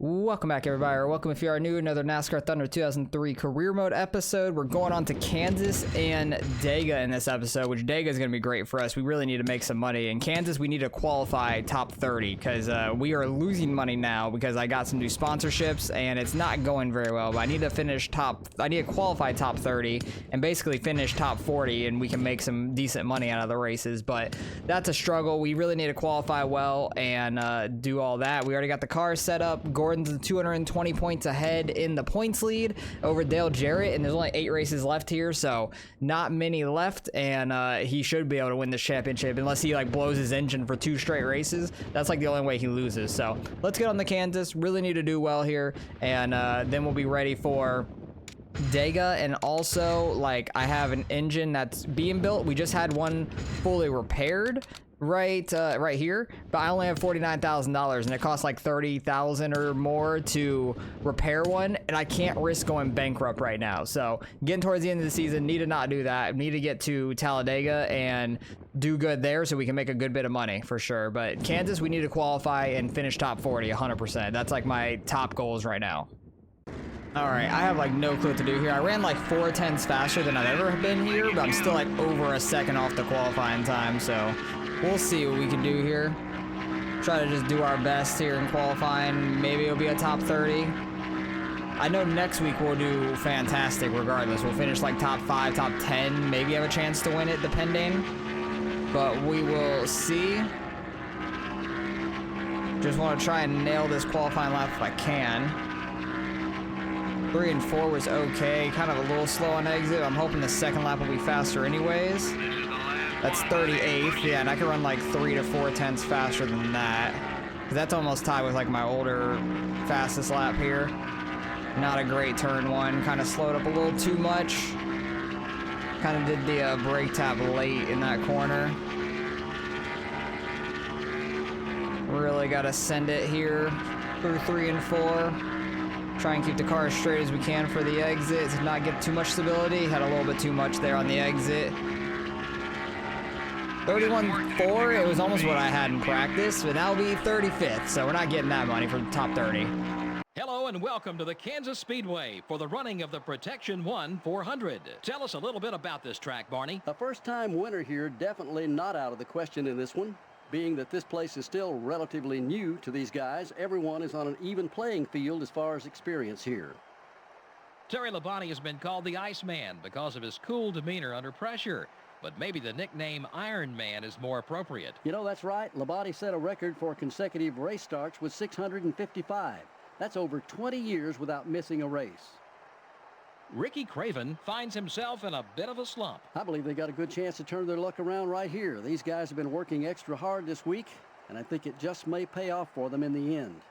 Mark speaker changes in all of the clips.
Speaker 1: Welcome back, everybody, or welcome if you are new, another NASCAR Thunder 2003 career mode episode. We're going on to Kansas and Dega in this episode, which Dega is going to be great for us. We really need to make some money. In Kansas, we need to qualify top 30 because we are losing money now because I got some new sponsorships and it's not going very well. But I need to qualify top 30 and basically finish top 40, and we can make some decent money out of the races. But that's a struggle. We really need to qualify well and do all that. We already got the cars set up. Gordon's 220 points ahead in the points lead over Dale Jarrett, and there's only 8 races left here, so not many left, and he should be able to win this championship unless he like blows his engine for 2 straight races. That's like the only way he loses. So let's get on the Kansas. Really need to do well here, and then we'll be ready for Dega. And also, like, I have an engine that's being built. We just had one fully repaired right here, but I only have $49,000 and it costs like $30,000 or more to repair one, and I can't risk going bankrupt right now. So getting towards the end of the season, need to not do that. Need to get to Talladega and do good there so we can make a good bit of money for sure. But Kansas, we need to qualify and finish top 40 100%. That's like my top goals right now. All right, I have like no clue what to do here. I ran like 4/10 faster than I've ever been here, but I'm still like over a second off the qualifying time, so we'll see what we can do here. Try to just do our best here in qualifying. Maybe it'll be a top 30. I know next week we'll do fantastic regardless. We'll finish like top 5, top 10, maybe have a chance to win it depending, but we will see. Just want to try and nail this qualifying lap if I can. 3 and 4 was okay, kind of a little slow on exit. I'm hoping the second lap will be faster anyways. That's 38th, yeah, and I can run like 3 to 4/10 faster than that. That's almost tied with like my older fastest lap here. Not a great turn one, kind of slowed up a little too much. Kind of did the brake tap late in that corner. Really got to send it here through 3 and 4. Try and keep the car as straight as we can for the exit to not get too much stability. Had a little bit too much there on the exit. 31.4, it was almost what I had in practice, but that'll be 35th, so we're not getting that money for the top 30.
Speaker 2: Hello and welcome to the Kansas Speedway for the running of the Protection 1 400. Tell us a little bit about this track, Barney.
Speaker 3: A first-time winner here, definitely not out of the question in this one. Being that this place is still relatively new to these guys, everyone is on an even playing field as far as experience here.
Speaker 2: Terry Labonte has been called the Iceman because of his cool demeanor under pressure. But maybe the nickname Iron Man is more appropriate.
Speaker 3: You know, that's right. Labonte set a record for consecutive race starts with 655. That's over 20 years without missing a race.
Speaker 2: Ricky Craven finds himself in a bit of a slump.
Speaker 3: I believe they got a good chance to turn their luck around right here. These guys have been working extra hard this week, and I think it just may pay off for them in the end.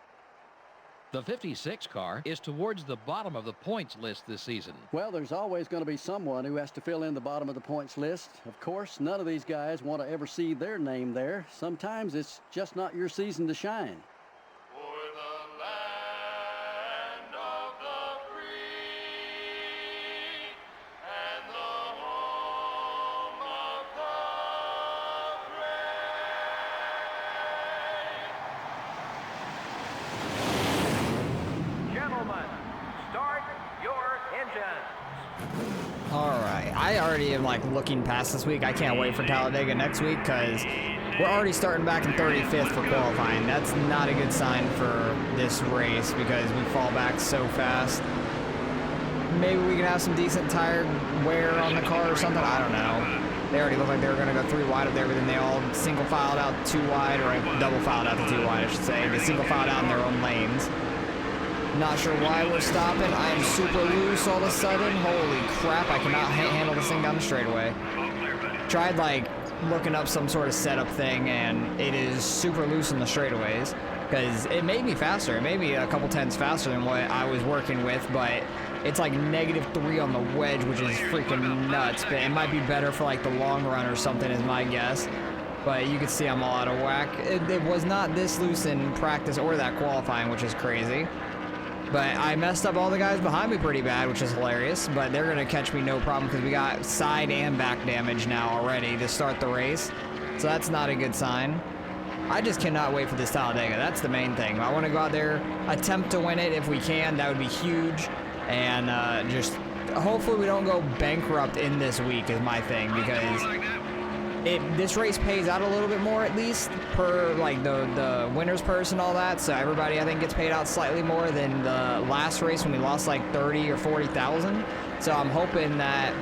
Speaker 2: The 56 car is towards the bottom of the points list this season.
Speaker 3: Well, there's always going to be someone who has to fill in the bottom of the points list. Of course, none of these guys want to ever see their name there. Sometimes it's just not your season to shine.
Speaker 4: For the land of the free and the home of the brave. Gentlemen, start your engines.
Speaker 1: All right, I already am like looking past this week. I can't wait for Talladega next week because we're already starting back in 35th for qualifying. That's not a good sign for this race because we fall back so fast. Maybe we can have some decent tire wear on the car or something. I don't know. They already looked like they were going to go 3 wide up there, but then they all single filed out 2 wide, or double filed out to 2 wide, I should say. They single filed out in their own lanes. Not sure why we're stopping. I am super loose all of a sudden. Holy crap, I cannot handle this thing down the straightaway. Tried like looking up some sort of setup thing, and it is super loose in the straightaways because it made me faster. It made me a couple tenths faster than what I was working with, but it's like -3 on the wedge, which is freaking nuts. But it might be better for like the long run or something is my guess. But you can see I'm all out of whack. It was not this loose in practice or that qualifying, which is crazy. But I messed up all the guys behind me pretty bad, which is hilarious. But they're going to catch me no problem because we got side and back damage now already to start the race. So that's not a good sign. I just cannot wait for this Talladega. That's the main thing. I want to go out there, attempt to win it if we can. That would be huge. And just hopefully we don't go bankrupt in this week is my thing, because this race pays out a little bit more, at least per like the winner's purse and all that. So everybody I think gets paid out slightly more than the last race when we lost like 30 or 40,000. So I'm hoping that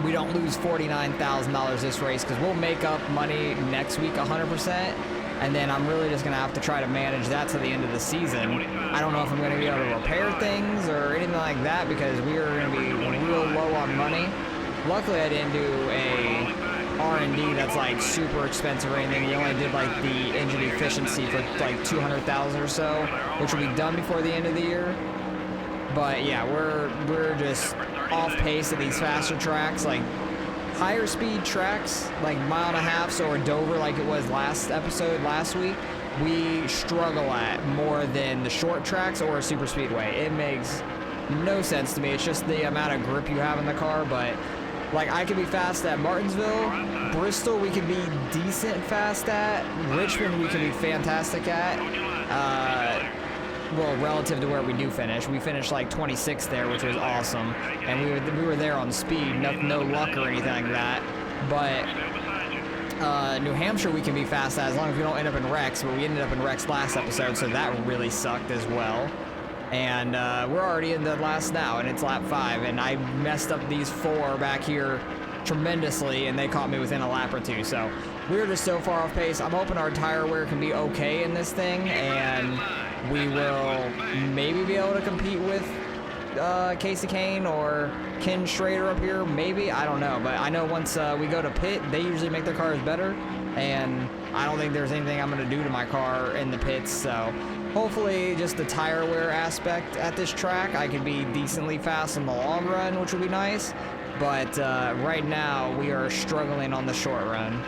Speaker 1: we don't lose $49,000 this race, because we'll make up money next week 100%. And then I'm really just gonna have to try to manage that to the end of the season. I don't know if I'm gonna be able to repair things or anything like that, because we are gonna be real low on money. Luckily I didn't do a R&D that's like super expensive or anything. We only did like the engine efficiency for like 200,000 or so, which will be done before the end of the year. But yeah, we're just off pace at these faster tracks, like higher speed tracks, like 1.5 or Dover, like it was last week. We struggle at more than the short tracks or a super speedway. It makes no sense to me. It's just the amount of grip you have in the car, but like I could be fast at Martinsville, Bristol we could be decent fast at, Richmond we could be fantastic at. Well, relative to where we do finish, we finished like 26th there, which was awesome, and we were there on speed, no luck or anything like that. But New Hampshire we can be fast at as long as we don't end up in wrecks, but we ended up in wrecks last episode, so that really sucked as well. And we're already in the last now, and it's lap 5, and I messed up these 4 back here tremendously, and they caught me within a lap or 2, so we're just so far off pace. I'm hoping our tire wear can be okay in this thing, and we will maybe be able to compete with Casey Kane or Ken Schrader up here, maybe, I don't know. But I know once we go to pit, they usually make their cars better, and I don't think there's anything I'm going to do to my car in the pits. So hopefully just the tire wear aspect at this track, I can be decently fast in the long run, which would be nice. But right now we are struggling on the short run.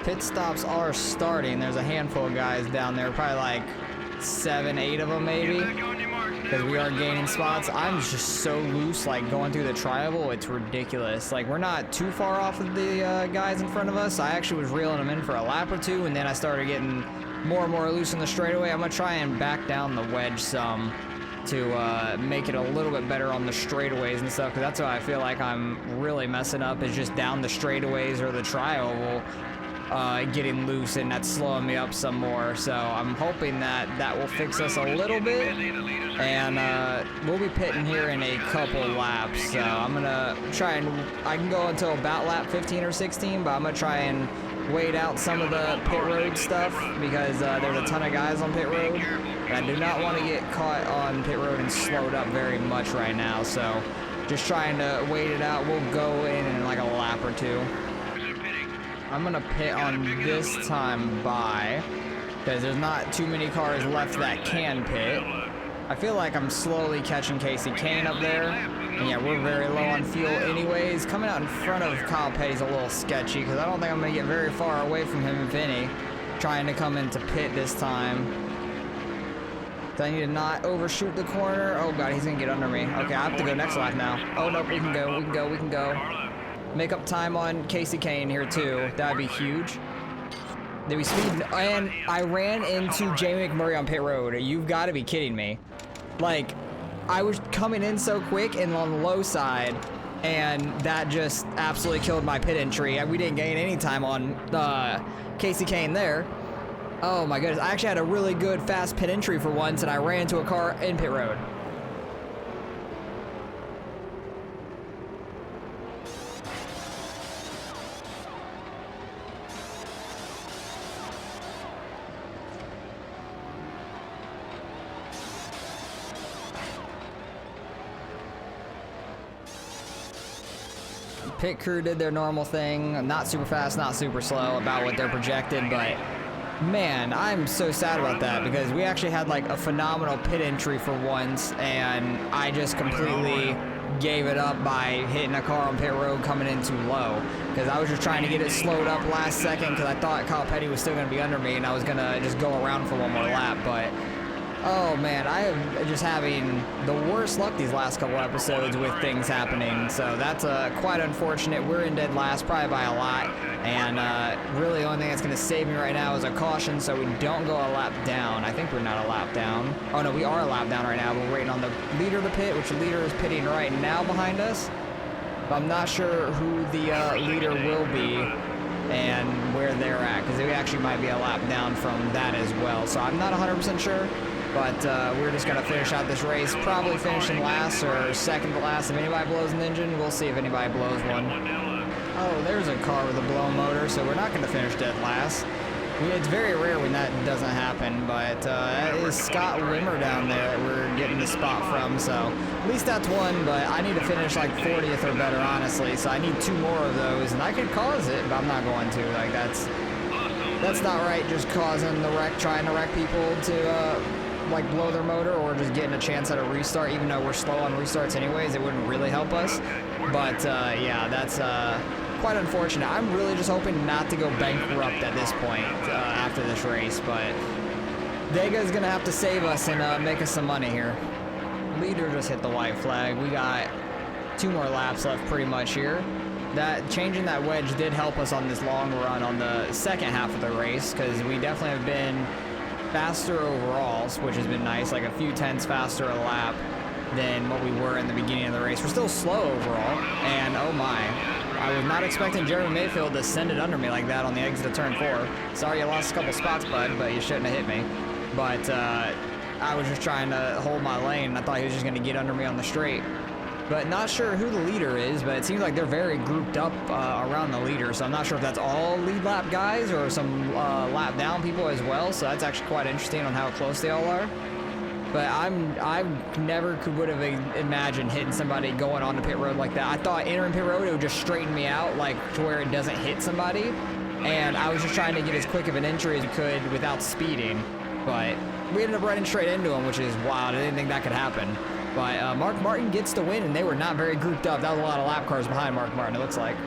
Speaker 1: Pit stops are starting. There's a handful of guys down there, probably like 7, 8 of them maybe, because we are gaining spots. I'm just so loose, like going through the tri-oval, it's ridiculous. Like we're not too far off of the guys in front of us. I actually was reeling them in for a lap or 2, and then I started getting more and more loose in the straightaway. I'm gonna try and back down the wedge some to make it a little bit better on the straightaways and stuff, because that's what I feel like I'm really messing up, is just down the straightaways or the tri-oval. Getting loose, and that's slowing me up some more. So I'm hoping that that will fix us a little bit, and we'll be pitting here in a couple laps. So I'm gonna try and I can go until about lap 15 or 16, but I'm gonna try and wait out some of the pit road stuff, because there's a ton of guys on pit road, and I do not want to get caught on pit road and slowed up very much right now. So just trying to wait it out. We'll go in like a lap or 2. I'm gonna pit on this time by, because there's not too many cars left that can pit. I feel like I'm slowly catching Casey Kane up there, and yeah, we're very low on fuel anyways. Coming out in front of Kyle Petty's a little sketchy, because I don't think I'm gonna get very far away from him, if any, trying to come into pit this time. So I need to not overshoot the corner. Oh god, he's gonna get under me. Okay, I have to go next lap now. Oh nope, we can go. Make up time on Casey Kane here too. That'd be huge. Did we speed? And I ran into Jamie McMurray on pit road. You've got to be kidding me. Like, I was coming in so quick and on the low side, and that just absolutely killed my pit entry. We didn't gain any time on Casey Kane there. Oh my goodness. I actually had a really good fast pit entry for once, and I ran into a car in pit road. Pit crew did their normal thing, not super fast, not super slow, about what they're projected, but man, I'm so sad about that, because we actually had like a phenomenal pit entry for once, and I just completely gave it up by hitting a car on pit road coming in too low, because I was just trying to get it slowed up last second, because I thought Kyle Petty was still going to be under me, and I was going to just go around for one more lap. But Oh man, I am just having the worst luck these last couple episodes with things happening, so that's quite unfortunate. We're in dead last, probably by a lot, and really the only thing that's going to save me right now is a caution so we don't go a lap down. I think we're not a lap down. Oh no, we are a lap down right now, but we're waiting on the leader to pit, which the leader is pitting right now behind us. But I'm not sure who the leader will be and where they're at, because they actually might be a lap down from that as well, so I'm not 100% sure. But we're just going to finish out this race, probably finishing last or second to last. If anybody blows an engine, we'll see if anybody blows one. Oh, there's a car with a blown motor, so we're not going to finish dead last. It's very rare when that doesn't happen, but that is Scott Wimmer down there that we're getting the spot from, so at least that's one, but I need to finish like 40th or better, honestly, so I need 2 more of those, and I could cause it, but I'm not going to. Like, that's not right, just causing the wreck, trying to wreck people to like blow their motor or just getting a chance at a restart, even though we're slow on restarts anyways. It wouldn't really help us, but yeah, that's quite unfortunate. I'm really just hoping not to go bankrupt at this point after this race, but Dega's gonna have to save us and make us some money here. Leader just hit the white flag. We got 2 more laps left pretty much here. That changing that wedge did help us on this long run on the second half of the race, because we definitely have been faster overall, which has been nice, like a few tenths faster a lap than what we were in the beginning of the race. We're still slow overall, and oh my, I was not expecting Jeremy Mayfield to send it under me like that on the exit of turn 4. Sorry you lost a couple spots, bud, but you shouldn't have hit me. But I was just trying to hold my lane. I thought he was just going to get under me on the straight. But not sure who the leader is, but it seems like they're very grouped up around the leader, so I'm not sure if that's all lead lap guys or some lap down people as well, so that's actually quite interesting on how close they all are. But I never would have imagined hitting somebody going on the pit road like that. I thought entering pit road, it would just straighten me out, like to where it doesn't hit somebody, and I was just trying to get as quick of an entry as we could without speeding, but we ended up running straight into him, which is wild. I didn't think that could happen. But Mark Martin gets the win, and they were not very grouped up. That was a lot of lap cars behind Mark Martin, it looks like.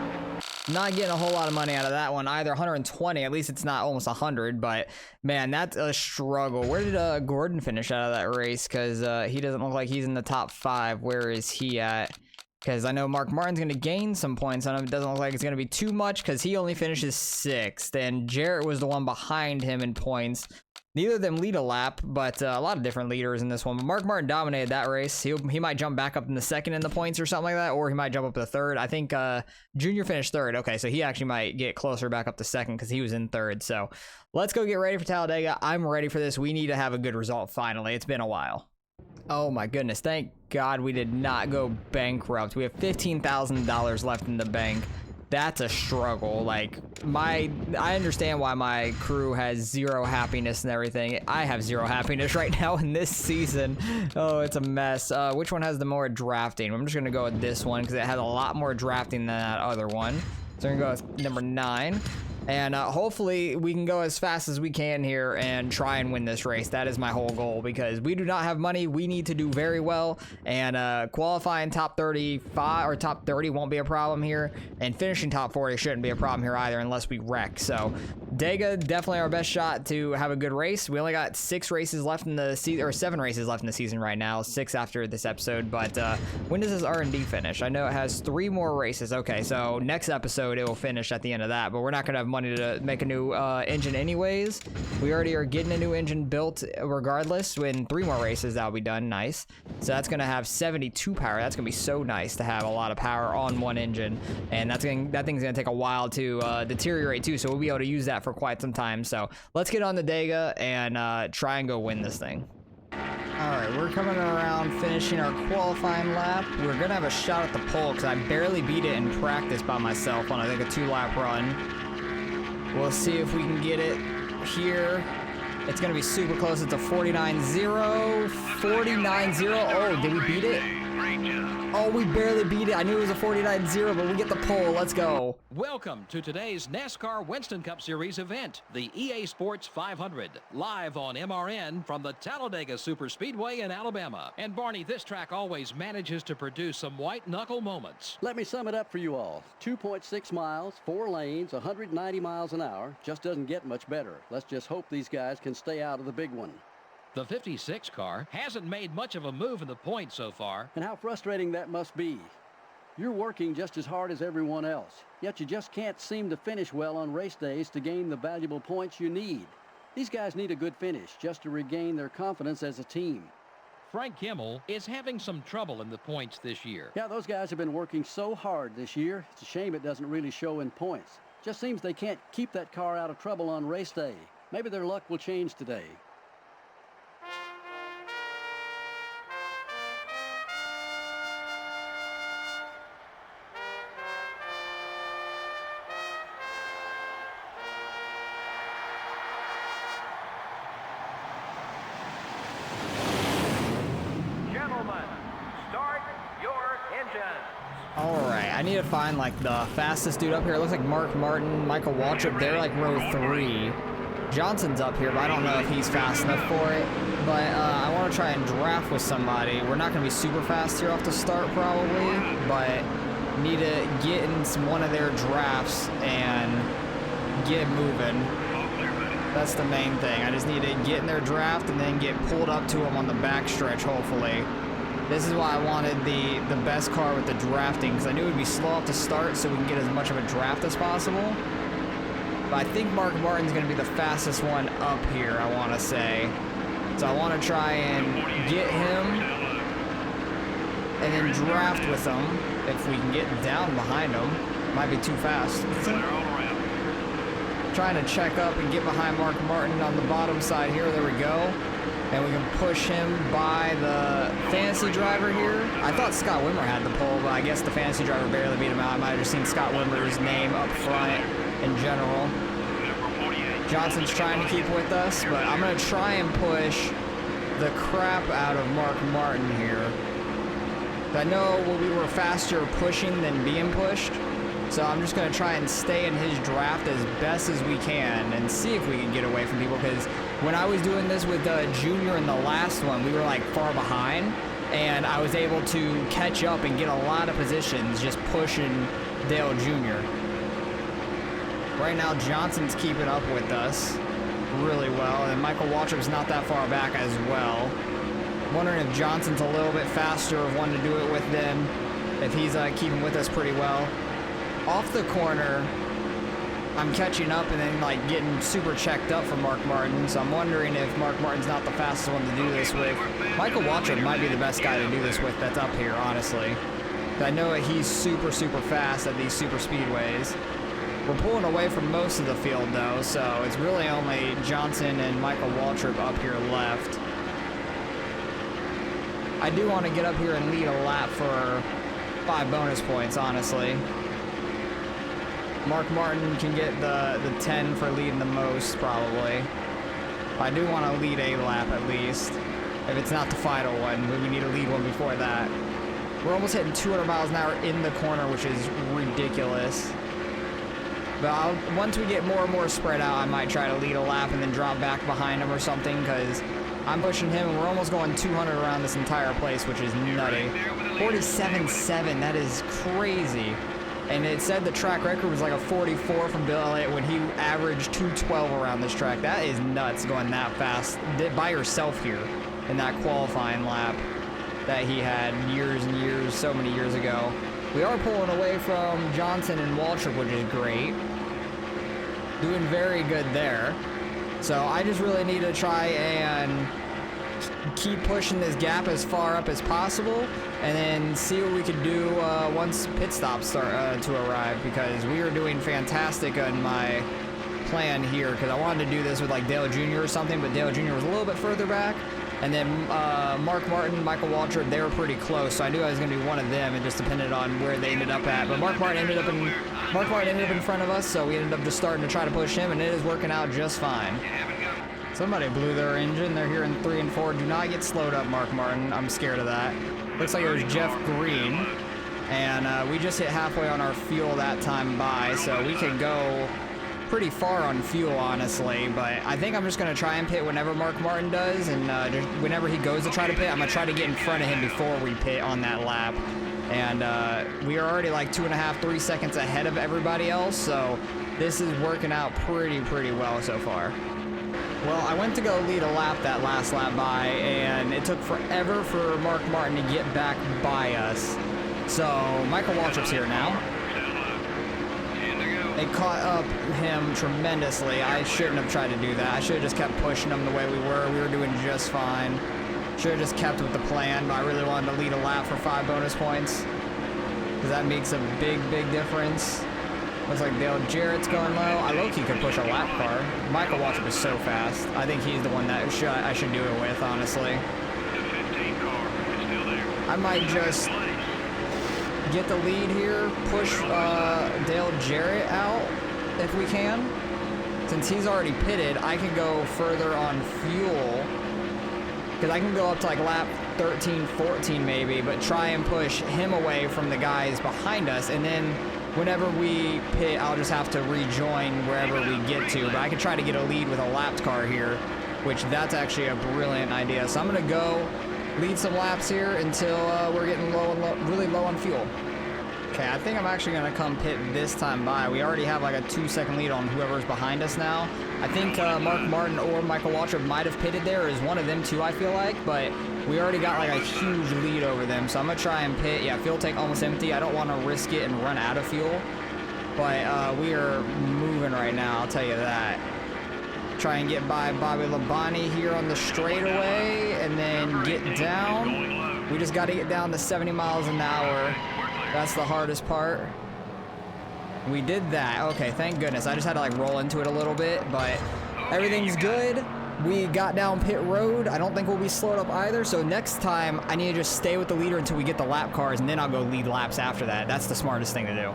Speaker 1: Not getting a whole lot of money out of that one either. 120, at least it's not almost 100, but man, that's a struggle. Where did Gordon finish out of that race? Because he doesn't look like he's in the top 5. Where is he at? Because I know Mark Martin's going to gain some points on him. It doesn't look like it's going to be too much because he only finishes 6th, and Jarrett was the one behind him in points. Neither of them lead a lap, but a lot of different leaders in this one. But Mark Martin dominated that race. He might jump back up in the 2nd in the points or something like that, or he might jump up to the 3rd. I think Junior finished 3rd. Okay, so he actually might get closer back up to 2nd because he was in 3rd. So let's go get ready for Talladega. I'm ready for this. We need to have a good result finally. It's been a while. Oh my goodness, thank God we did not go bankrupt. We have $15,000 left in the bank. That's a struggle. Like, I understand why my crew has 0 happiness and everything. I have 0 happiness right now in this season. Oh, it's a mess. Which one has the more drafting? I'm just gonna go with this one because it has a lot more drafting than that other one. So I'm gonna go with number 9. And hopefully we can go as fast as we can here and try and win this race. That is my whole goal because we do not have money. We need to do very well, and qualifying top 35 or top 30 won't be a problem here, and finishing top 40 shouldn't be a problem here either unless we wreck. So Dega, definitely our best shot to have a good race. We only got 6 races left in the season, or 7 races left in the season right now, 6 after this episode. But when does this R&D finish? I know it has 3 more races. Okay, so next episode it will finish at the end of that, but we're not gonna have money to make a new engine anyways. We already are getting a new engine built regardless. In 3 more races that'll be done. Nice. So that's gonna have 72 power. That's gonna be so nice to have a lot of power on one engine, and that thing's gonna take a while to deteriorate too, so we'll be able to use that for quite some time. So let's get on the Dega and try and go win this thing. Alright, we're coming around finishing our qualifying lap. We're gonna have a shot at the pole because I barely beat it in practice by myself on I think a 2-lap run. We'll see if we can get it here. It's going to be super close. It's a 49-0. 49-0. Oh, did we beat it? Oh, we barely beat it. I knew it was a 49-0, but we get the pole. Let's go.
Speaker 2: Welcome to today's NASCAR Winston Cup Series event, the EA Sports 500, live on MRN from the Talladega Superspeedway in Alabama. And Barney, this track always manages to produce some white-knuckle moments.
Speaker 3: Let me sum it up for you all. 2.6 miles, 4 lanes, 190 miles an hour. Just doesn't get much better. Let's just hope these guys can stay out of the big one.
Speaker 2: The 56 car hasn't made much of a move in the points so far.
Speaker 3: And how frustrating that must be. You're working just as hard as everyone else, yet you just can't seem to finish well on race days to gain the valuable points you need. These guys need a good finish just to regain their confidence as a team.
Speaker 2: Frank Kimmel is having some trouble in the points this year.
Speaker 3: Yeah, those guys have been working so hard this year. It's a shame it doesn't really show in points. Just seems they can't keep that car out of trouble on race day. Maybe their luck will change today.
Speaker 4: Gentlemen, start your engines.
Speaker 1: All right, I need to find like the fastest dude up here. It looks like Mark Martin, Michael Waltrip. They're like row 3. Johnson's up here, but I don't know if he's fast enough for it. But I want to try and draft with somebody. We're not going to be super fast here off the start probably, but need to get in one of their drafts and get moving. That's the main thing. I just need to get in their draft and then get pulled up to them on the backstretch, hopefully. This is why I wanted the best car with the drafting, because I knew it would be slow off to start so we can get as much of a draft as possible. But I think Mark Martin's going to be the fastest one up here, I want to say. So I want to try and get him and then draft with him if we can get down behind him. Might be too fast. Trying to check up and get behind Mark Martin on the bottom side here. There we go. And we can push him by the fantasy driver here. I thought Scott Wimmer had the pole, but I guess the fantasy driver barely beat him out. I might have just seen Scott Wimmer's name up front in general. Johnson's trying to keep with us, but I'm going to try and push the crap out of Mark Martin here. I know we were faster pushing than being pushed, so I'm just going to try and stay in his draft as best as we can and see if we can get away from people, because when I was doing this with Junior in the last one, we were like far behind, and I was able to catch up and get a lot of positions just pushing Dale Jr. Right now, Johnson's keeping up with us really well, and Michael Waltrip's not that far back as well. I'm wondering if Johnson's a little bit faster of one to do it with them, if he's keeping with us pretty well. Off the corner, I'm catching up and then like getting super checked up for Mark Martin, so I'm wondering if Mark Martin's not the fastest one to do this with. Michael Waltrip might be the best guy to do this with that's up here, honestly. I know that he's super fast at these super speedways. We're pulling away from most of the field though, so it's really only Johnson and Michael Waltrip up here left. I do want to get up here and lead a lap for 5 bonus points, honestly. Mark Martin can get the 10 for leading the most, probably. I do want to lead a lap at least. If it's not the final one, we need to lead one before that. We're almost hitting 200 miles an hour in the corner, which is ridiculous. But once we get more and more spread out, I might try to lead a lap and then drop back behind him or something, because I'm pushing him and we're almost going 200 around this entire place, which is nutty. 47.7, that is crazy. And it said the track record was like a 44 from Bill Elliott when he averaged 212 around this track. That is nuts going that fast by yourself here in that qualifying lap that he had years and years, so many years ago. We are pulling away from Johnson and Waltrip, which is great. Doing very good there. So I just really need to try and keep pushing this gap as far up as possible and then see what we can do once pit stops start to arrive, because we are doing fantastic on my plan here, because I wanted to do this with like Dale Jr. or something, but Dale Jr. was a little bit further back. And then Mark Martin, Michael Waltrip, they were pretty close, so I knew I was going to be one of them. It just depended on where they ended up at. But Mark Martin ended up in front of us, so we ended up just starting to try to push him, and it is working out just fine. Somebody blew their engine. They're here in 3 and 4. Do not get slowed up, Mark Martin. I'm scared of that. Looks like it was Jeff Green, and we just hit halfway on our fuel that time by, so we could go pretty far on fuel, honestly, but I think I'm just going to try and pit whenever Mark Martin does, and whenever he goes to try to pit, I'm going to try to get in front of him before we pit on that lap. And we are already like 2.5, 3 seconds ahead of everybody else, so this is working out pretty well so far. Well, I went to go lead a lap that last lap by, and it took forever for Mark Martin to get back by us. So, Michael Waltrip's here now. It caught up him tremendously. I shouldn't have tried to do that. I should have just kept pushing him the way we were. We were doing just fine. Should have just kept with the plan, but I really wanted to lead a lap for 5 bonus points, because that makes a big, big difference. Looks like Dale Jarrett's going low. I low-key could push a lap car. Michael Waltrip is so fast. I think he's the one that I should do it with, honestly. I might just get the lead here, push Dale Jarrett out if we can. Since he's already pitted, I can go further on fuel, because I can go up to like lap 13, 14 maybe, but try and push him away from the guys behind us, and then whenever we pit, I'll just have to rejoin wherever we get to. But I could try to get a lead with a lapped car here, which that's actually a brilliant idea. So I'm going to go lead some laps here until we're getting really low on fuel. Okay, I think I'm actually going to come pit this time by. We already have like a 2-second lead on whoever's behind us now. I think Mark Martin or Michael Waltrip might have pitted there, or is one of them two, I feel like, but we already got like a huge lead over them, so I'm going to try and pit. Yeah, fuel tank almost empty. I don't want to risk it and run out of fuel, but we are moving right now, I'll tell you that. Try and get by Bobby Labonte here on the straightaway, and then get down. We just got to get down to 70 miles an hour. That's the hardest part. We did that. Okay, thank goodness. I just had to like roll into it a little bit, but everything's good. We got down pit road. I don't think we'll be slowed up either, so next time I need to just stay with the leader until we get the lap cars, and then I'll go lead laps after that. That's the smartest thing to do.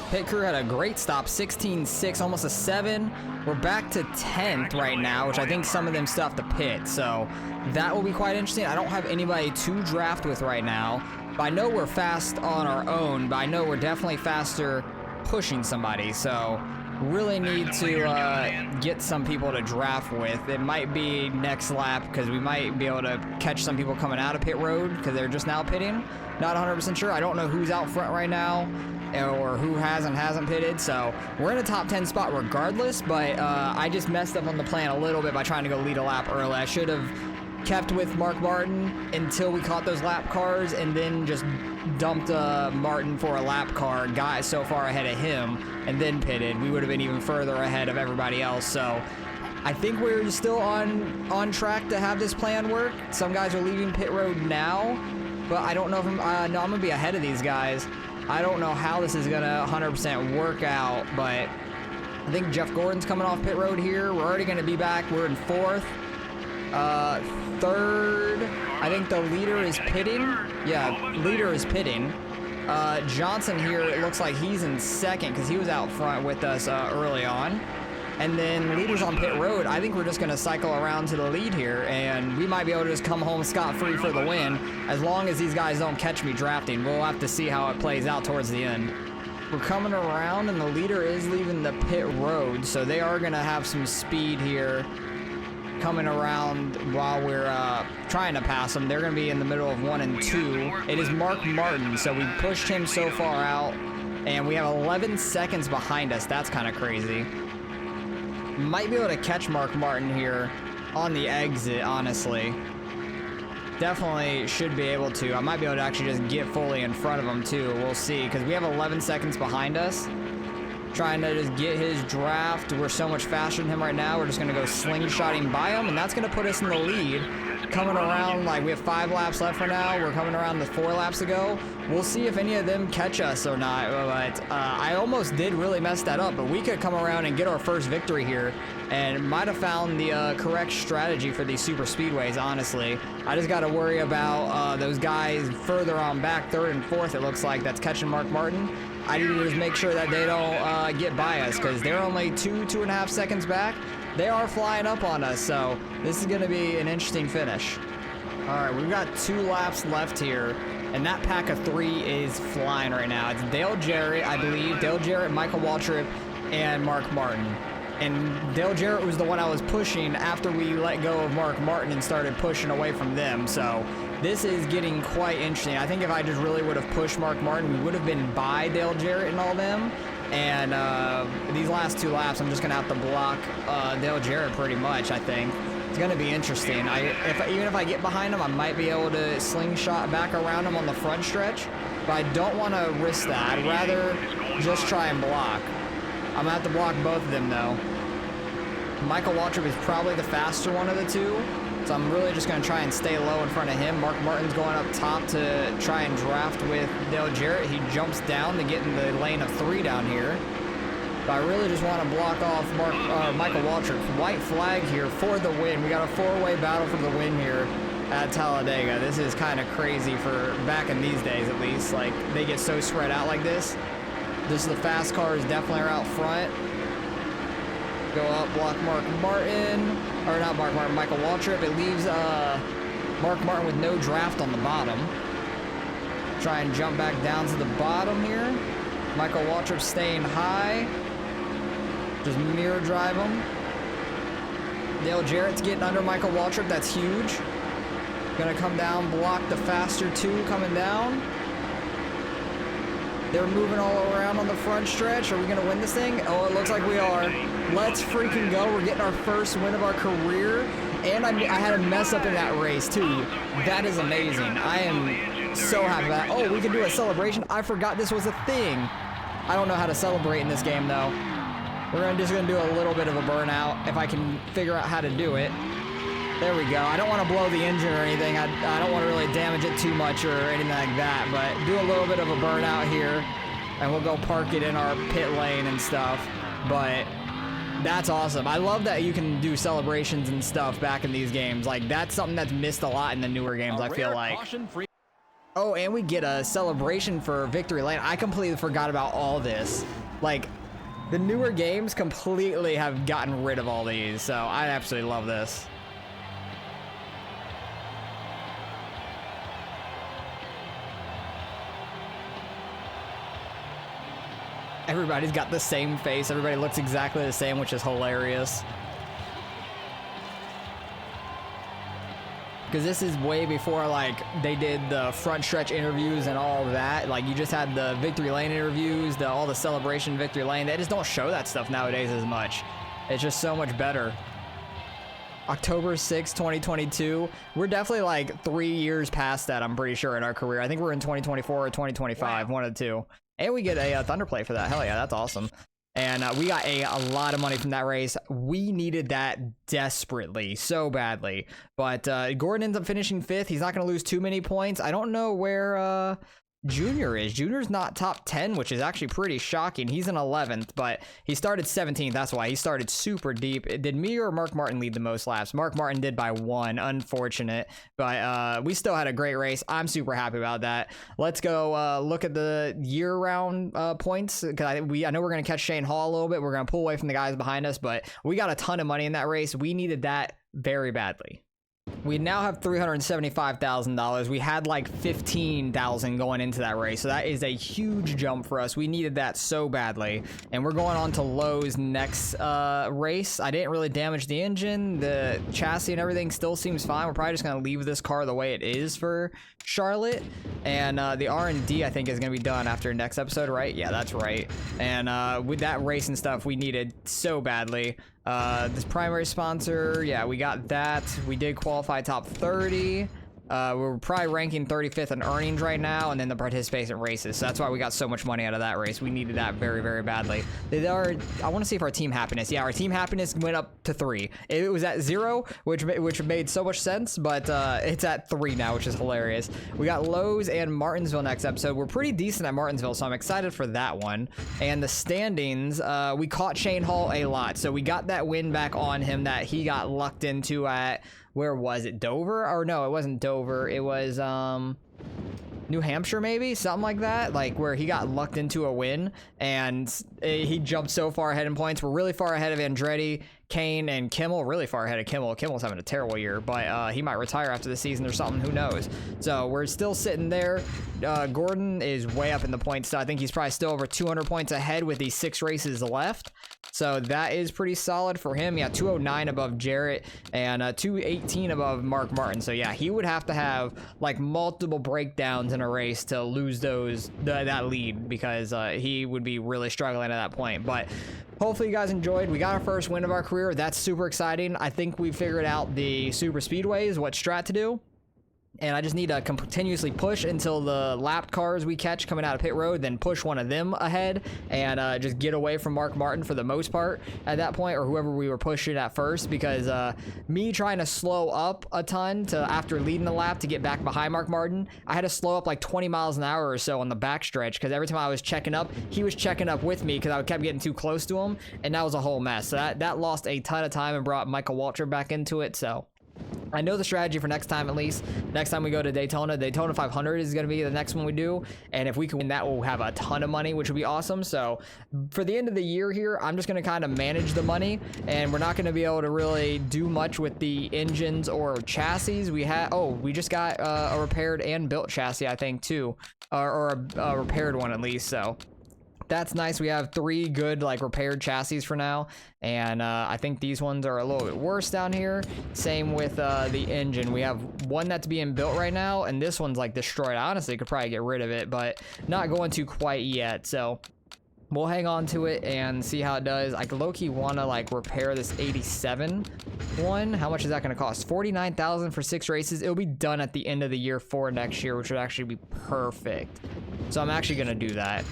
Speaker 1: Pit crew had a great stop, 16.6, almost a 7. We're back to 10th right now, which I think some of them still have to pit, so that will be quite interesting. I don't have anybody to draft with right now, but I know we're fast on our own, but I know we're definitely faster pushing somebody, so really need to get some people to draft with. It might be next lap, because we might be able to catch some people coming out of pit road, because they're just now pitting. Not 100% sure. I don't know who's out front right now, or who hasn't pitted, so we're in a top 10 spot regardless, but I just messed up on the plan a little bit by trying to go lead a lap early. I should have kept with Mark Martin until we caught those lap cars, and then just dumped Martin for a lap car, got so far ahead of him, and then pitted. We would have been even further ahead of everybody else, so I think we're still on track to have this plan work. Some guys are leaving pit road now, but I don't know if I'm gonna be ahead of these guys. I don't know how this is gonna 100% work out, but I think Jeff Gordon's coming off pit road here. We're already gonna be back. We're in 4th. 3rd, I think the leader is pitting. Yeah, leader is pitting. Johnson here, it looks like he's in 2nd because he was out front with us early on. And then leaders on pit road, I think we're just going to cycle around to the lead here, and we might be able to just come home scot-free for the win, as long as these guys don't catch me drafting. We'll have to see how it plays out towards the end. We're coming around, and the leader is leaving the pit road, so they are going to have some speed here coming around while we're trying to pass them. They're going to be in the middle of 1 and 2. It is Mark Martin, so we pushed him so far out, and we have 11 seconds behind us. That's kind of crazy. Might be able to catch Mark Martin here on the exit, honestly. Definitely should be able to. I might be able to actually just get fully in front of him too. We'll see, because we have 11 seconds behind us. Trying to just get his draft. We're so much faster than him right now. We're just going to go slingshotting by him, and that's going to put us in the lead. Coming around, like we have 5 laps left for now. We're coming around to 4 laps to go. We'll see if any of them catch us or not, but I almost did really mess that up, but we could come around and get our first victory here, and might have found the correct strategy for these super speedways, honestly. I just got to worry about those guys further on back, 3rd and 4th, it looks like, that's catching Mark Martin. I need to just make sure that they don't get by us, because they're only 2.5 seconds back. They are flying up on us, so this is going to be an interesting finish. All right, we've got 2 laps left here, and that pack of 3 is flying right now. It's Dale Jarrett, I believe, Dale Jarrett, Michael Waltrip, and Mark Martin. And Dale Jarrett was the one I was pushing after we let go of Mark Martin and started pushing away from them. So this is getting quite interesting. I think if I just really would have pushed Mark Martin, we would have been by Dale Jarrett and all them. And these last 2 laps, I'm just going to have to block Dale Jarrett pretty much, I think. It's going to be interesting. Even if I get behind him, I might be able to slingshot back around him on the front stretch. But I don't want to risk that. I'd rather just try and block. I'm going to have to block both of them, though. Michael Waltrip is probably the faster one of the two. So I'm really just going to try and stay low in front of him. Mark Martin's going up top to try and draft with Dale Jarrett. He jumps down to get in the lane of 3 down here. But I really just want to block off Michael Waltrip. White flag here for the win. We got a 4-way battle for the win here at Talladega. This is kind of crazy for back in these days, at least. Like, they get so spread out like this. The fast cars definitely are out front. Go up, block Mark Martin. Or not Mark Martin, Michael Waltrip. It leaves Mark Martin with no draft on the bottom. Try and jump back down to the bottom here. Michael Waltrip staying high. Just mirror drive him. Dale Jarrett's getting under Michael Waltrip. That's huge. Gonna come down, block the faster 2 coming down. They're moving all around on the front stretch. Are we gonna win this thing? Oh, it looks like we are. Let's freaking go. We're getting our first win of our career. And I had a mess up in that race too. That is amazing. I am so happy about that. Oh, we can do a celebration. I forgot this was a thing. I don't know how to celebrate in this game though. We're just gonna do a little bit of a burnout if I can figure out how to do it. There we go. I don't want to blow the engine or anything. I don't want to really damage it too much or anything like that, but do a little bit of a burnout here, and we'll go park it in our pit lane and stuff. But that's awesome. I love that you can do celebrations and stuff back in these games. Like, that's something that's missed a lot in the newer games, I feel like. Oh, and we get a celebration for victory lane. I completely forgot about all this. Like, the newer games completely have gotten rid of all these, so I absolutely love this. Everybody's got the same face. Everybody looks exactly the same, which is hilarious. Because this is way before, like, they did the front stretch interviews and all that. Like, you just had the victory lane interviews, all the celebration victory lane. They just don't show that stuff nowadays as much. It's just so much better. October 6, 2022. We're definitely like 3 years past that, I'm pretty sure, in our career. I think we're in 2024 or 2025, wow. One of the two. And we get a Thunder Plate for that. Hell yeah, that's awesome. And we got a lot of money from that race. We needed that desperately, so badly. But Gordon ends up finishing 5th. He's not going to lose too many points. I don't know where Junior is. Junior's not top 10, which is actually pretty shocking. He's in 11th, but he started 17th. That's why he started super deep. Did me or Mark Martin lead the most laps? Mark Martin did by 1. Unfortunate, but we still had a great race. I'm super happy about that. Let's go look at the year-round points, because I know we're going to catch Shane Hall a little bit. We're going to pull away from the guys behind us, but we got a ton of money in that race. We needed that very badly. We now have $375,000. We had like 15,000 going into that race, so that is a huge jump for us. We needed that so badly, and we're going on to Lowe's next race. I didn't really damage the engine. The chassis and everything still seems fine. We're probably just going to leave this car the way it is for Charlotte, and the R&D I think is going to be done after next episode, right? Yeah, that's right. And with that race and stuff, we needed so badly. This primary sponsor, yeah, we got that. We did qualify top 30. We're probably ranking 35th in earnings right now, and then the participation races. So that's why we got so much money out of that race. We needed that very, very badly. I want to see if our team happiness. Yeah, our team happiness went up to 3. It was at 0, which made so much sense, but it's at 3 now, which is hilarious. We got Lowe's and Martinsville next episode. We're pretty decent at Martinsville, so I'm excited for that one. And the standings, we caught Shane Hall a lot, so we got that win back on him that he got lucked into at... Where was it? Dover? Or no, it wasn't Dover. It was New Hampshire, maybe? Something like that. Like where he got lucked into a win and he jumped so far ahead in points. We're really far ahead of Andretti, Kane and Kimmel really far ahead of Kimmel. Kimmel's having a terrible year, but he might retire after the season or something. Who knows? So we're still sitting there. Gordon is way up in the points. So I think he's probably still over 200 points ahead with these 6 races left. So that is pretty solid for him. Yeah, 209 above Jarrett and 218 above Mark Martin. So yeah, he would have to have like multiple breakdowns in a race to lose that lead, because he would be really struggling at that point. But hopefully you guys enjoyed. We got our first win of our career. That's super exciting. I think we figured out the super speedways, what strat to do. And I just need to continuously push until the lapped cars we catch coming out of pit road, then push one of them ahead and just get away from Mark Martin for the most part at that point, or whoever we were pushing at first, because me trying to slow up a ton to after leading the lap to get back behind Mark Martin, I had to slow up like 20 miles an hour or so on the backstretch, because every time I was checking up, he was checking up with me because I kept getting too close to him, and that was a whole mess. So that lost a ton of time and brought Michael Waltrip back into it. So I know the strategy for next time, at least. Next time we go to Daytona 500 is going to be the next one we do. And if we can win that, we'll have a ton of money, which would be awesome. So for the end of the year here, I'm just going to kind of manage the money. And we're not going to be able to really do much with the engines or chassis. We just got a repaired and built chassis, I think, too. Or a repaired one, at least. So that's nice. We have 3 good like repaired chassis for now, and I think these ones are a little bit worse down here. Same with the engine. We have one that's being built right now, and this one's like destroyed. Honestly, could probably get rid of it, but not going to quite yet. So we'll hang on to it and see how it does. I low-key want to like repair this 87 one. How much is that going to cost? 49,000 for 6 races. It'll be done at the end of the year for next year, which would actually be perfect. So I'm actually going to do that.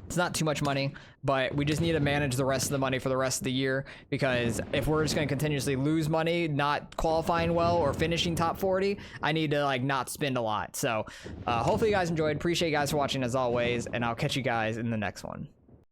Speaker 1: It's not too much money, but we just need to manage the rest of the money for the rest of the year, because if we're just going to continuously lose money, not qualifying well or finishing top 40, I need to like not spend a lot. So hopefully you guys enjoyed. Appreciate you guys for watching as always, and I'll catch you guys in the next one.